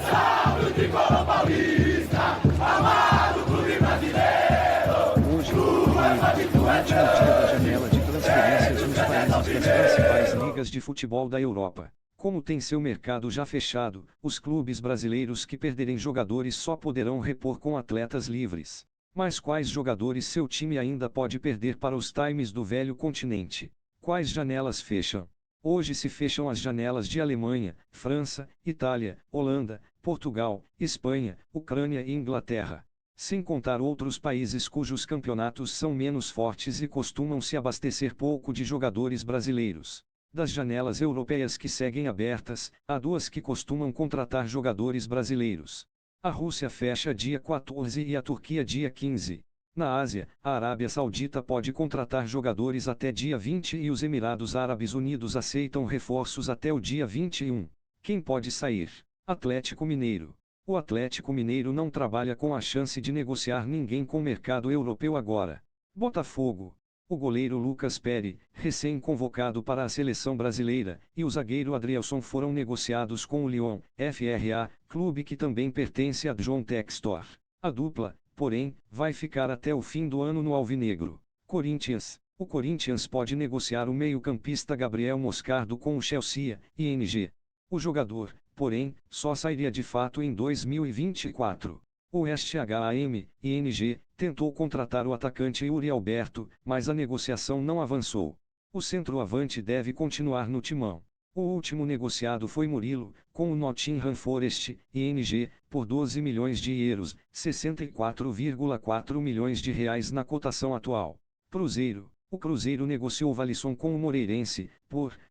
Salve o tricolor paulista, amado clube brasileiro. Hoje, no último dia da janela de transferências nos países das principais ligas de futebol da Europa. Como tem seu mercado já fechado, os clubes brasileiros que perderem jogadores só poderão repor com atletas livres. Mas quais jogadores seu time ainda pode perder para os times do velho continente? Quais janelas fecham? Hoje se fecham as janelas de Alemanha, França, Itália, Holanda, Portugal, Espanha, Ucrânia e Inglaterra. Sem contar outros países cujos campeonatos são menos fortes e costumam se abastecer pouco de jogadores brasileiros. Das janelas europeias que seguem abertas, há duas que costumam contratar jogadores brasileiros. A Rússia fecha dia 14 e a Turquia dia 15. Na Ásia, a Arábia Saudita pode contratar jogadores até dia 20 e os Emirados Árabes Unidos aceitam reforços até o dia 21. Quem pode sair? Atlético Mineiro. O Atlético Mineiro não trabalha com a chance de negociar ninguém com o mercado europeu agora. Botafogo. O goleiro Lucas Perry, recém-convocado para a seleção brasileira, e o zagueiro Adrielson foram negociados com o Lyon, FRA, clube que também pertence a John Textor. A dupla, porém, vai ficar até o fim do ano no alvinegro. Corinthians. O Corinthians pode negociar o meio-campista Gabriel Moscardo com o Chelsea, ING. O jogador, porém, só sairia de fato em 2024. O West Ham, ING, tentou contratar o atacante Yuri Alberto, mas a negociação não avançou. O centroavante deve continuar no timão. O último negociado foi Murilo, com o Nottingham Forest, ING, por 12 milhões de euros, 64,4 milhões de reais na cotação atual. Cruzeiro. O Cruzeiro negociou Valisson com o Moreirense,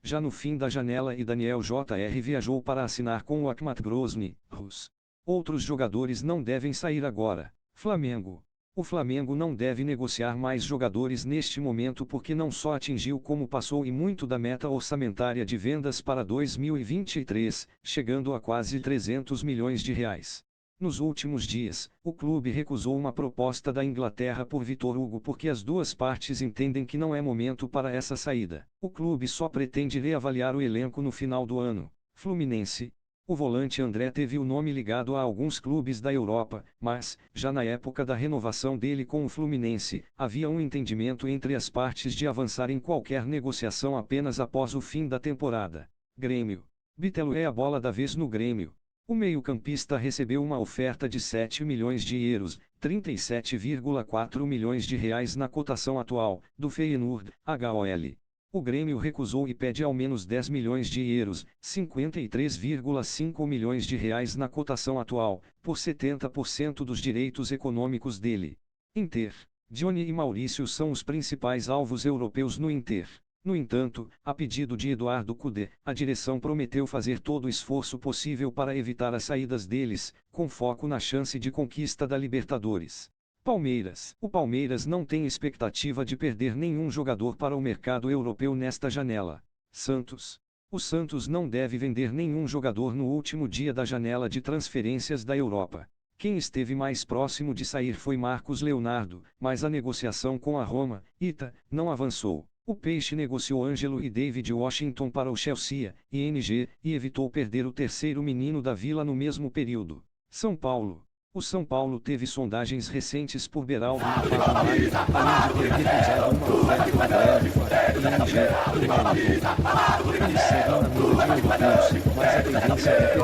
já no fim da janela, e Daniel Jr. viajou para assinar com o Akhmat Grozny, Rus. Outros jogadores não devem sair agora. Flamengo. O Flamengo não deve negociar mais jogadores neste momento porque não só atingiu como passou e muito da meta orçamentária de vendas para 2023, chegando a quase 300 milhões de reais. Nos últimos dias, o clube recusou uma proposta da Inglaterra por Vitor Hugo porque as duas partes entendem que não é momento para essa saída. O clube só pretende reavaliar o elenco no final do ano. Fluminense. O volante André teve o nome ligado a alguns clubes da Europa, mas, já na época da renovação dele com o Fluminense, havia um entendimento entre as partes de avançar em qualquer negociação apenas após o fim da temporada. Grêmio. Bitelo é a bola da vez no Grêmio. O meio-campista recebeu uma oferta de 7 milhões de euros, 37,4 milhões de reais na cotação atual, do Feyenoord, HOL. O Grêmio recusou e pede ao menos 10 milhões de euros, 53,5 milhões de reais na cotação atual, por 70% dos direitos econômicos dele. Inter. Johnny e Maurício são os principais alvos europeus no Inter. No entanto, a pedido de Eduardo Cudê, a direção prometeu fazer todo o esforço possível para evitar as saídas deles, com foco na chance de conquista da Libertadores. Palmeiras. O Palmeiras não tem expectativa de perder nenhum jogador para o mercado europeu nesta janela. Santos. O Santos não deve vender nenhum jogador no último dia da janela de transferências da Europa. Quem esteve mais próximo de sair foi Marcos Leonardo, mas a negociação com a Roma, Ita, não avançou. O Peixe negociou Ângelo e David Washington para o Chelsea, ING, e evitou perder o terceiro menino da Vila no mesmo período. São Paulo. O São Paulo teve sondagens recentes por Beraldo e Fábio Maia, além de ter recusado uma oferta do Grêmio, ING, e Wellington. Eles seguem na mira de europeus, mas a tendência é